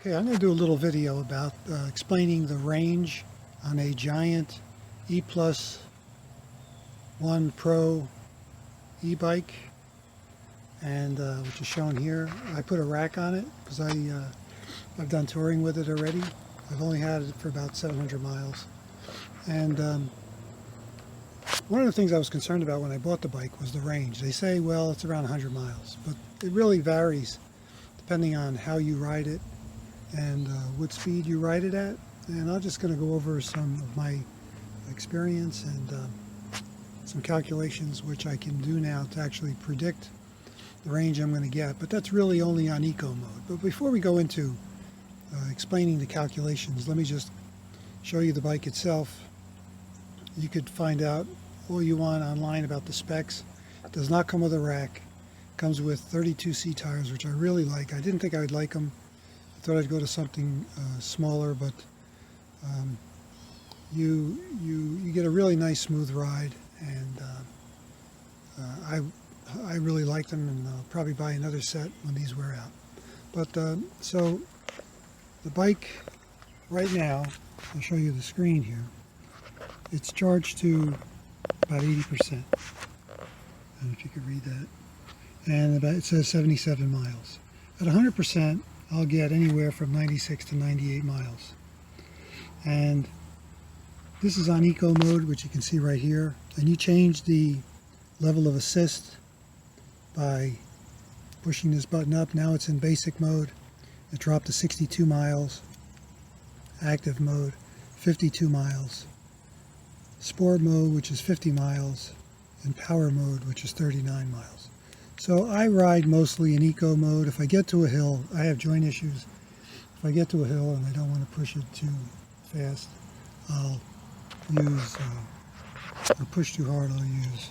Okay, I'm going to do a little video about explaining the range on a Giant E+1 Pro e-bike, and which is shown here. I put a rack on it because I've done touring with it already. I've only had it for about 700 miles. And one of the things I was concerned about when I bought the bike was the range. They say, well, it's around 100 miles, but it really varies depending on how you ride it and what speed you ride it at. And I'm just going to go over some of my experience and some calculations which I can do now to actually predict the range I'm going to get. But that's really only on eco mode. But before we go into explaining the calculations, let me just show you the bike itself. You could find out all you want online about the specs. It does not come with a rack. It comes with 32C tires, which I really like. I didn't think I would like them. I thought I'd go to something smaller, but you get a really nice smooth ride, and I really like them, and I'll probably buy another set when these wear out. But so the bike right now, I'll show you the screen here. It's charged to about 80%. I don't know if you could read that. And it says 77 miles. At 100%, I'll get anywhere from 96 to 98 miles. And this is on eco mode, which you can see right here. And you change the level of assist by pushing this button up. Now it's in basic mode. It dropped to 62 miles. Active mode, 52 miles. Sport mode, which is 50 miles. And power mode, which is 39 miles. So I ride mostly in eco mode. If I get to a hill, I have joint issues. If I get to a hill and I don't want to push it too fast, I'll use, or push too hard, I'll use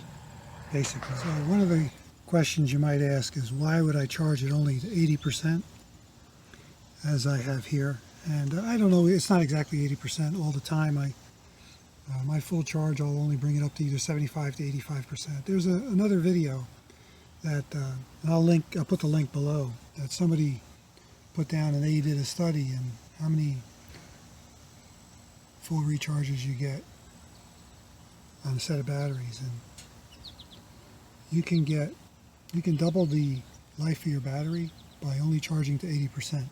basic mode. So one of the questions you might ask is, why would I charge it only to 80%, as I have here? And I don't know, it's not exactly 80% all the time. My full charge, I'll only bring it up to either 75 to 85%. There's another video that I'll put the link below, that somebody put down, and they did a study and how many full recharges you get on a set of batteries, and you can double the life of your battery by only charging to 80%.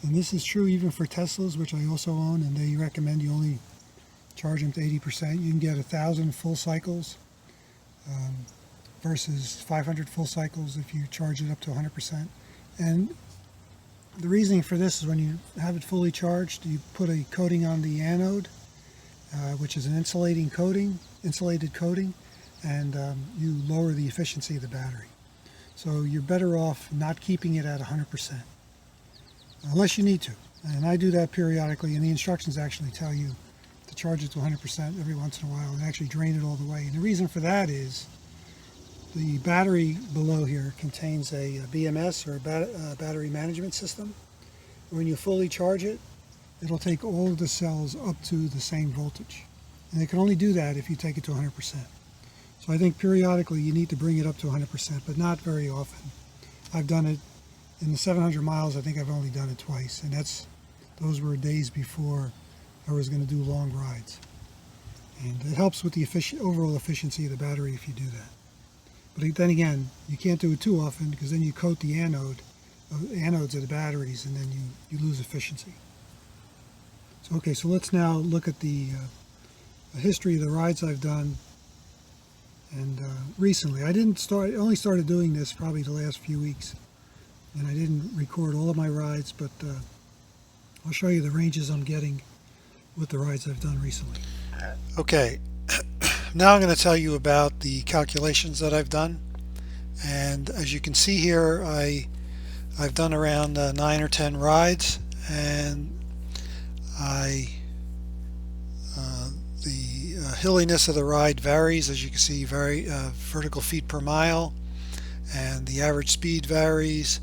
And this is true even for Teslas, which I also own, and they recommend you only charge them to 80%. You can get 1,000 full cycles versus 500 full cycles if you charge it up to 100%. And the reasoning for this is, when you have it fully charged, you put a coating on the anode, which is an insulated coating, and you lower the efficiency of the battery. So you're better off not keeping it at 100%, unless you need to. And I do that periodically, and the instructions actually tell you to charge it to 100% every once in a while and actually drain it all the way. And the reason for that is the battery below here contains a BMS, or a battery management system. When you fully charge it, it'll take all of the cells up to the same voltage. And it can only do that if you take it to 100%. So I think periodically you need to bring it up to 100%, but not very often. I've done it in the 700 miles. I think I've only done it twice, and those were days before I was going to do long rides. And it helps with the overall efficiency of the battery if you do that. But then again, you can't do it too often, because then you coat the anodes of the batteries, and then you lose efficiency. So okay, so let's now look at the history of the rides I've done. And recently, I only started doing this probably the last few weeks, and I didn't record all of my rides, but I'll show you the ranges I'm getting with the rides I've done recently. Okay, now I'm going to tell you about the calculations that I've done. And as you can see here, I've done around 9 or 10 rides, and the hilliness of the ride varies. As you can see, vertical feet per mile, and the average speed varies,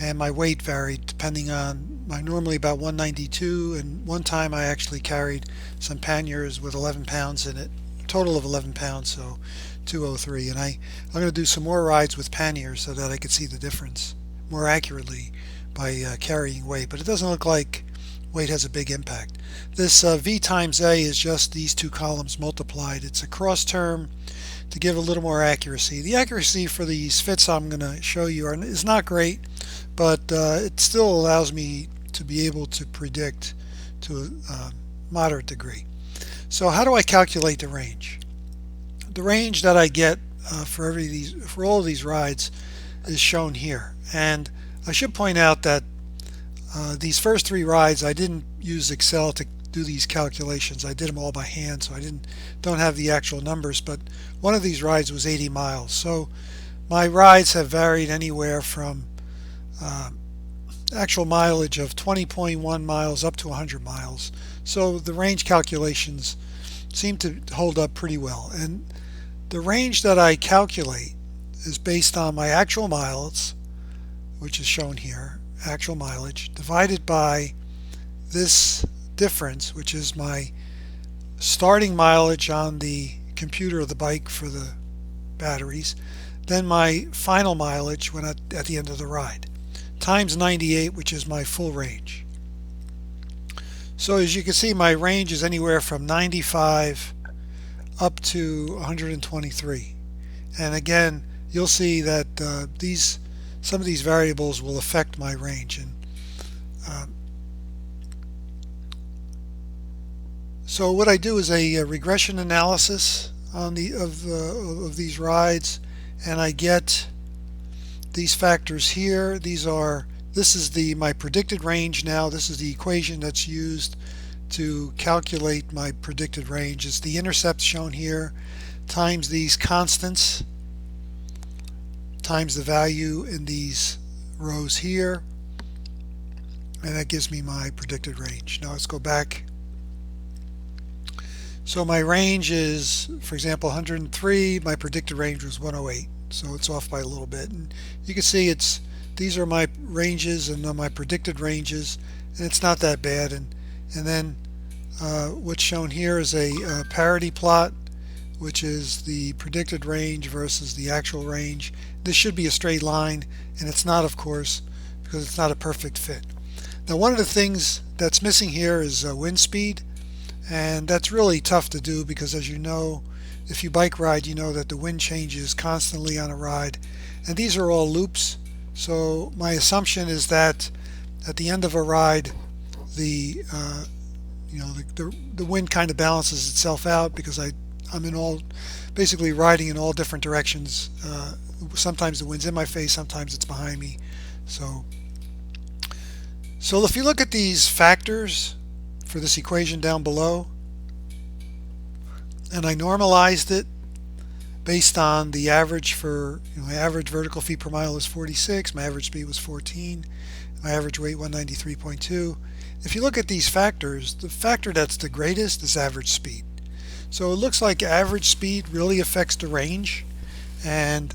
and my weight varied depending on normally about 192, and one time I actually carried some panniers with 11 pounds in it, a total of 11 pounds, so 203. And I'm going to do some more rides with panniers so that I could see the difference more accurately by carrying weight, but it doesn't look like weight has a big impact. This V times A is just these two columns multiplied. It's a cross term to give a little more accuracy. The accuracy for these fits I'm going to show you is not great, but it still allows me to be able to predict to a moderate degree. So how do I calculate the range? The range that I get for all of these rides is shown here, and I should point out that these first three rides I didn't use Excel to do these calculations. I did them all by hand, so I don't have the actual numbers, but one of these rides was 80 miles. So my rides have varied anywhere from actual mileage of 20.1 miles up to 100 miles. So the range calculations seem to hold up pretty well. And the range that I calculate is based on my actual miles, which is shown here, actual mileage, divided by this difference, which is my starting mileage on the computer of the bike for the batteries, then my final mileage when at the end of the ride, times 98, which is my full range. So as you can see, my range is anywhere from 95 up to 123. And again, you'll see that some of these variables will affect my range. And so what I do is a regression analysis on of these rides, and I get these factors here. This is my predicted range now. This is the equation that's used to calculate my predicted range. It's the intercept shown here times these constants times the value in these rows here, and that gives me my predicted range. Now let's go back. So my range is, for example, 103. My predicted range was 108, so it's off by a little bit. And you can see these are my ranges and my predicted ranges, and it's not that bad. And then what's shown here is a parity plot, which is the predicted range versus the actual range. This should be a straight line, and it's not, of course, because it's not a perfect fit. Now, one of the things that's missing here is wind speed, and that's really tough to do because, as you know, if you bike ride, you know that the wind changes constantly on a ride, and these are all loops. So my assumption is that at the end of a ride, the wind kind of balances itself out because I'm basically riding in all different directions. Sometimes the wind's in my face, sometimes it's behind me. So if you look at these factors for this equation down below, and I normalized it based on the average for, my average vertical feet per mile is 46, my average speed was 14, my average weight 193.2. If you look at these factors, the factor that's the greatest is average speed. So it looks like average speed really affects the range, and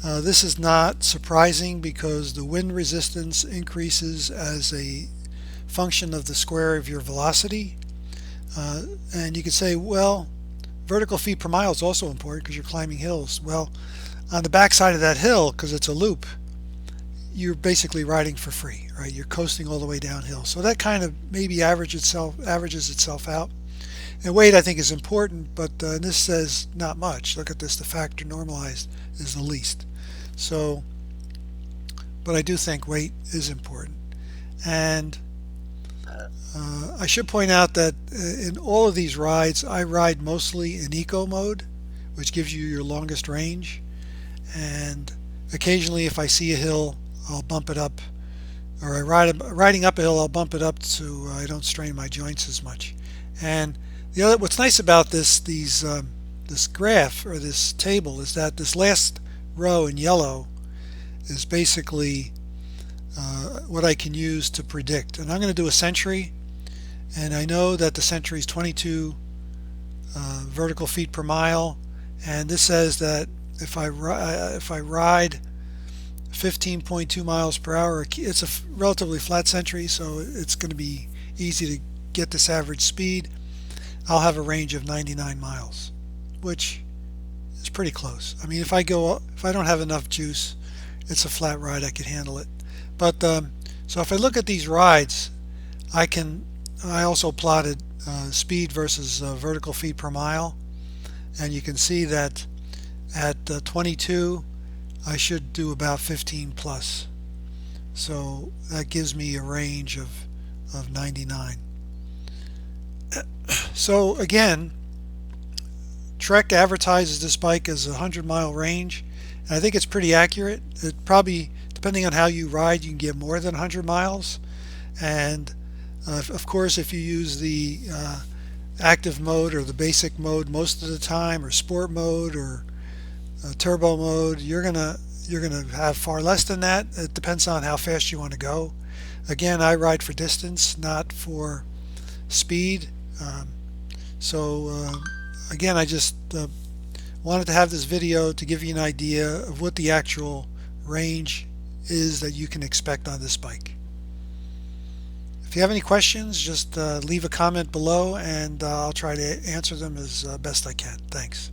this is not surprising because the wind resistance increases as a function of the square of your velocity. And you could say, well, vertical feet per mile is also important because you're climbing hills. Well, on the back side of that hill, because it's a loop, you're basically riding for free, right? You're coasting all the way downhill. So that kind of maybe averages itself out. And weight, I think, is important, but this says not much. Look at this, the factor normalized is the least. So, but I do think weight is important. And I should point out that in all of these rides, I ride mostly in eco mode, which gives you your longest range. And occasionally, if I see a hill, I'll bump it up, or riding up a hill, I'll bump it up so I don't strain my joints as much. And what's nice about this graph or this table is that this last row in yellow is basically what I can use to predict. And I'm going to do a century, and I know that the century is 22 vertical feet per mile, and this says that if I ride 15.2 miles per hour, it's a relatively flat century, so it's going to be easy to get this average speed. I'll have a range of 99 miles, which is pretty close. I mean, if I don't have enough juice, it's a flat ride, I could handle it. But So if I look at these rides, I also plotted speed versus vertical feet per mile, and you can see that at 22 I should do about 15 plus. So that gives me a range of 99. So again, Trek advertises this bike as a 100-mile range, and I think it's pretty accurate. It probably, depending on how you ride, you can get more than 100 miles. And of course, if you use the active mode or the basic mode most of the time, or sport mode, or turbo mode, you're gonna have far less than that. It depends on how fast you want to go. Again, I ride for distance, not for speed. Again, I just wanted to have this video to give you an idea of what the actual range is that you can expect on this bike. If you have any questions, just leave a comment below, and I'll try to answer them as best I can. Thanks.